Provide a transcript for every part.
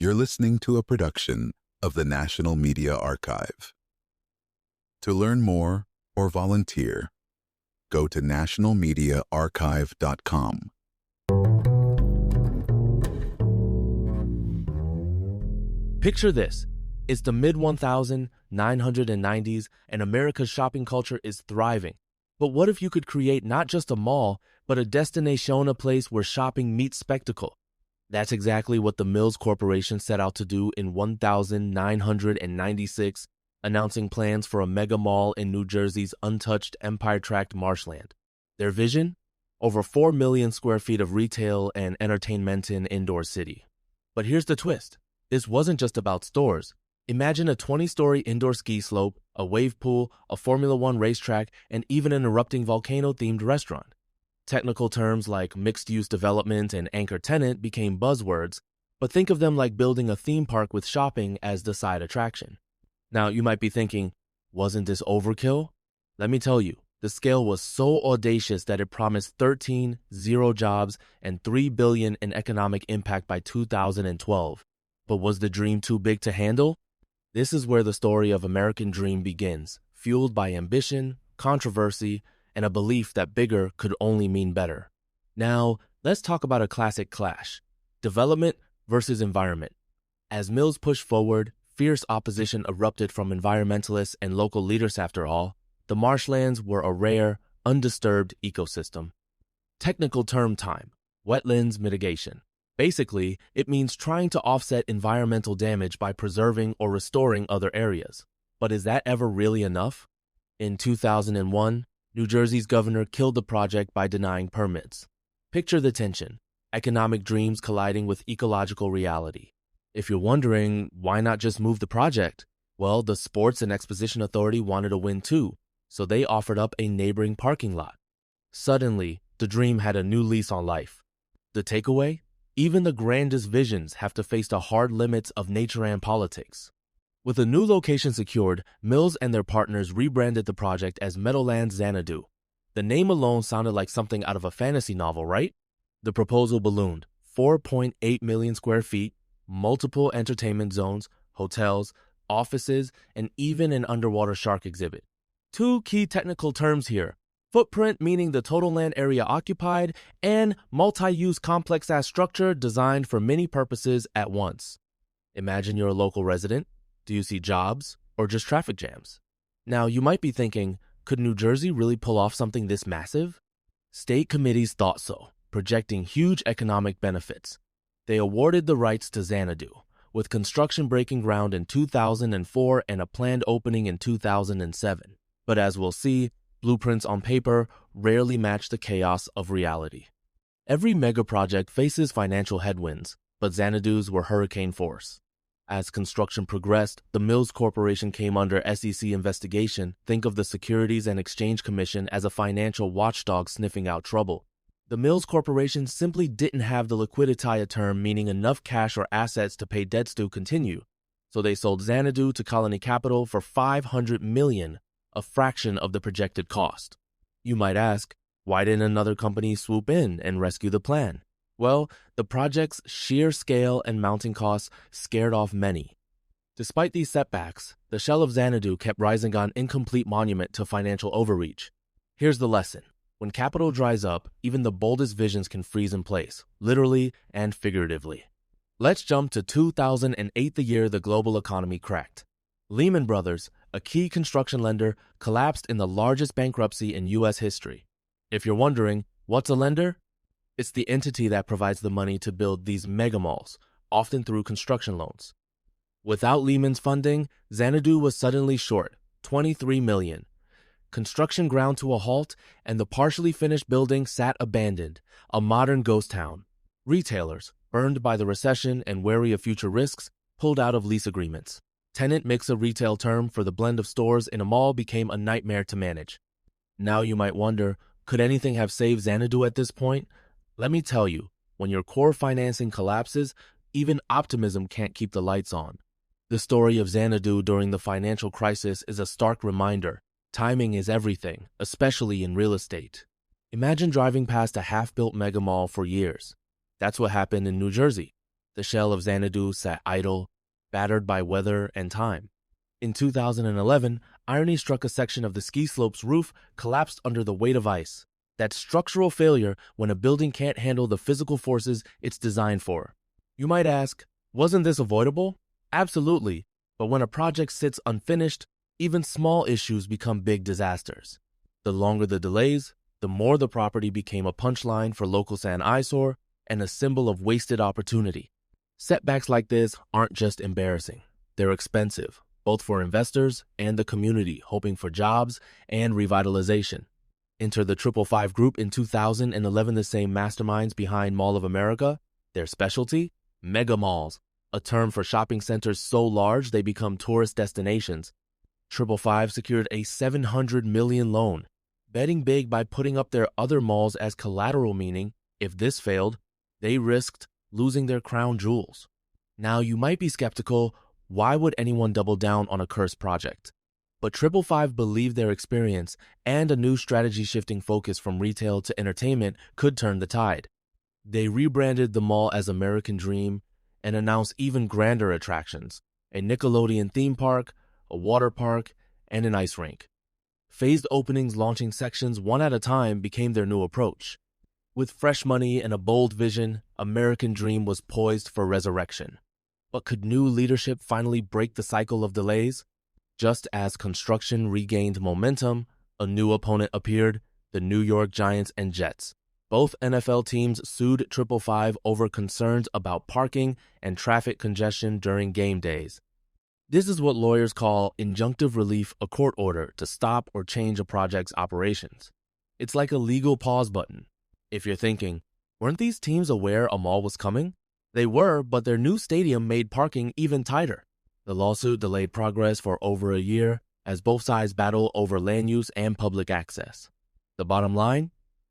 You're listening to a production of the National Media Archive. To learn more or volunteer, go to nationalmediaarchive.com. Picture this. It's the mid-1990s and America's shopping culture is thriving. But what if you could create not just a mall, but a destination, a place where shopping meets spectacle? That's exactly what the Mills Corporation set out to do in 1996, announcing plans for a mega mall in New Jersey's untouched Empire Tract marshland. Their vision? Over 4 million square feet of retail and entertainment in indoor city. But here's the twist. This wasn't just about stores. Imagine a 20-story indoor ski slope, a wave pool, a Formula One racetrack, and even an erupting volcano-themed restaurant. Technical terms like mixed-use development and anchor tenant became buzzwords, but think of them like building a theme park with shopping as the side attraction. Now, you might be thinking, wasn't this overkill? Let me tell you, the scale was so audacious that it promised 0 jobs and $3 billion in economic impact by 2012. But was the dream too big to handle? This is where the story of American Dream begins, fueled by ambition, controversy, and a belief that bigger could only mean better. Now, let's talk about a classic clash, development versus environment. As Mills pushed forward, fierce opposition erupted from environmentalists and local leaders. After all, the marshlands were a rare, undisturbed ecosystem. Technical term time, wetlands mitigation. Basically, it means trying to offset environmental damage by preserving or restoring other areas. But is that ever really enough? In 2001, New Jersey's governor killed the project by denying permits. Picture the tension, economic dreams colliding with ecological reality. If you're wondering, why not just move the project? Well, the Sports and Exposition Authority wanted a win too, so they offered up a neighboring parking lot. Suddenly, the dream had a new lease on life. The takeaway? Even the grandest visions have to face the hard limits of nature and politics. With a new location secured, Mills and their partners rebranded the project as Meadowlands Xanadu. The name alone sounded like something out of a fantasy novel, right? The proposal ballooned, 4.8 million square feet, multiple entertainment zones, hotels, offices, and even an underwater shark exhibit. Two key technical terms here. Footprint, meaning the total land area occupied, and multi-use complex-ass structure designed for many purposes at once. Imagine you're a local resident. Do you see jobs or just traffic jams? Now, you might be thinking, could New Jersey really pull off something this massive? State committees thought so, projecting huge economic benefits. They awarded the rights to Xanadu, with construction breaking ground in 2004 and a planned opening in 2007. But as we'll see, blueprints on paper rarely match the chaos of reality. Every mega project faces financial headwinds, but Xanadu's were hurricane force. As construction progressed, the Mills Corporation came under SEC investigation. Think of the Securities and Exchange Commission as a financial watchdog sniffing out trouble. The Mills Corporation simply didn't have the liquidity term, meaning enough cash or assets to pay debts to continue. So they sold Xanadu to Colony Capital for $500 million, a fraction of the projected cost. You might ask, why didn't another company swoop in and rescue the plan? Well, the project's sheer scale and mounting costs scared off many. Despite these setbacks, the shell of Xanadu kept rising on incomplete monument to financial overreach. Here's the lesson. When capital dries up, even the boldest visions can freeze in place, literally and figuratively. Let's jump to 2008, the year the global economy cracked. Lehman Brothers, a key construction lender, collapsed in the largest bankruptcy in U.S. history. If you're wondering, what's a lender? It's the entity that provides the money to build these mega malls, often through construction loans. Without Lehman's funding, Xanadu was suddenly short, $23 million. Construction ground to a halt, and the partially finished building sat abandoned, a modern ghost town. Retailers, burned by the recession and wary of future risks, pulled out of lease agreements. Tenant mix, a retail term for the blend of stores in a mall, became a nightmare to manage. Now you might wonder, could anything have saved Xanadu at this point? Let me tell you, when your core financing collapses, even optimism can't keep the lights on. The story of Xanadu during the financial crisis is a stark reminder. Timing is everything, especially in real estate. Imagine driving past a half-built mega mall for years. That's what happened in New Jersey. The shell of Xanadu sat idle, battered by weather and time. In 2011, irony struck a section of the ski slope's roof collapsed under the weight of ice. That's structural failure when a building can't handle the physical forces it's designed for. You might ask, wasn't this avoidable? Absolutely, but when a project sits unfinished, even small issues become big disasters. The longer the delays, the more the property became a punchline for local sand eyesore and a symbol of wasted opportunity. Setbacks like this aren't just embarrassing. They're expensive, both for investors and the community hoping for jobs and revitalization. Enter the 555 Group in 2011, the same masterminds behind Mall of America. Their specialty? Mega malls, a term for shopping centers so large they become tourist destinations. 555 secured a $700 million loan, betting big by putting up their other malls as collateral, meaning, if this failed, they risked losing their crown jewels. Now, you might be skeptical, why would anyone double down on a cursed project? But 555 believed their experience and a new strategy-shifting focus from retail to entertainment could turn the tide. They rebranded the mall as American Dream and announced even grander attractions, a Nickelodeon theme park, a water park, and an ice rink. Phased openings launching sections one at a time became their new approach. With fresh money and a bold vision, American Dream was poised for resurrection. But could new leadership finally break the cycle of delays? Just as construction regained momentum, a new opponent appeared, the New York Giants and Jets. Both NFL teams sued 555 over concerns about parking and traffic congestion during game days. This is what lawyers call injunctive relief, a court order to stop or change a project's operations. It's like a legal pause button. If you're thinking, weren't these teams aware a mall was coming? They were, but their new stadium made parking even tighter. The lawsuit delayed progress for over a year as both sides battle over land use and public access. The bottom line?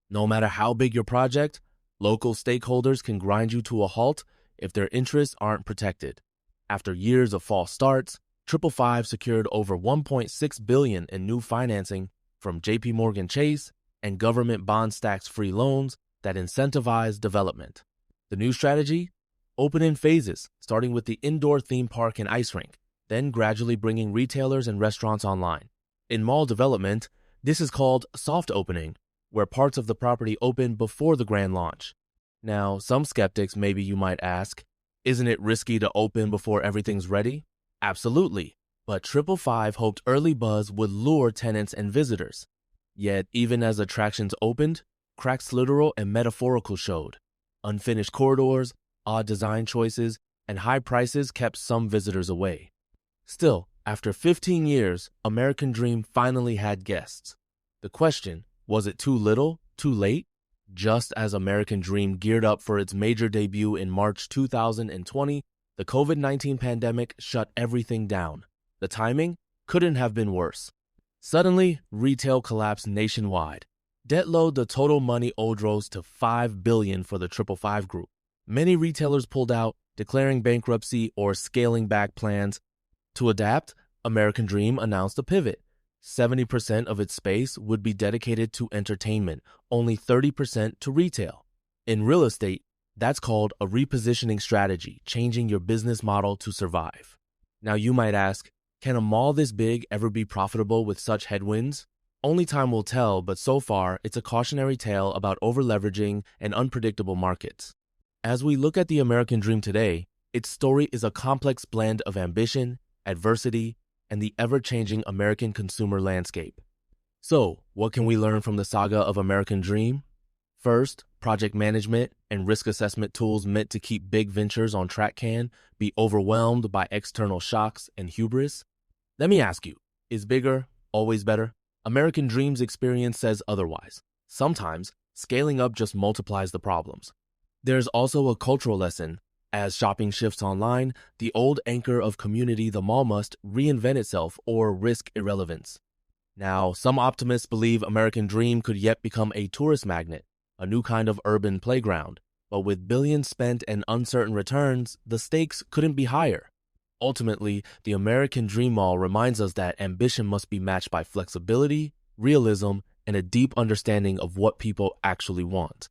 No matter how big your project, local stakeholders can grind you to a halt if their interests aren't protected. After years of false starts, 555 secured over $1.6 billion in new financing from JP Morgan Chase and government bond stacks free loans that incentivize development. The new strategy? Open in phases, starting with the indoor theme park and ice rink, then gradually bringing retailers and restaurants online. In mall development, this is called soft opening, where parts of the property open before the grand launch. Now, some skeptics maybe you might ask, isn't it risky to open before everything's ready? Absolutely, but 555 hoped early buzz would lure tenants and visitors. Yet, even as attractions opened, cracks literal and metaphorical showed. Unfinished corridors, odd design choices, and high prices kept some visitors away. Still, after 15 years, American Dream finally had guests. The question, was it too little, too late? Just as American Dream geared up for its major debut in March 2020, the COVID-19 pandemic shut everything down. The timing couldn't have been worse. Suddenly, retail collapsed nationwide. Debt load the total money owed rose to $5 billion for the 555 Group. Many retailers pulled out, declaring bankruptcy or scaling back plans. To adapt, American Dream announced a pivot. 70% of its space would be dedicated to entertainment, only 30% to retail. In real estate, that's called a repositioning strategy, changing your business model to survive. Now you might ask, can a mall this big ever be profitable with such headwinds? Only time will tell, but so far, it's a cautionary tale about over-leveraging and unpredictable markets. As we look at the American Dream today, its story is a complex blend of ambition, adversity, and the ever-changing American consumer landscape. So, what can we learn from the saga of American Dream? First, project management and risk assessment tools meant to keep big ventures on track can be overwhelmed by external shocks and hubris. Let me ask you, is bigger always better? American Dream's experience says otherwise. Sometimes, scaling up just multiplies the problems. There's also a cultural lesson. As shopping shifts online, the old anchor of community, the mall, must reinvent itself or risk irrelevance. Now, some optimists believe American Dream could yet become a tourist magnet, a new kind of urban playground. But with billions spent and uncertain returns, the stakes couldn't be higher. Ultimately, the American Dream Mall reminds us that ambition must be matched by flexibility, realism, and a deep understanding of what people actually want.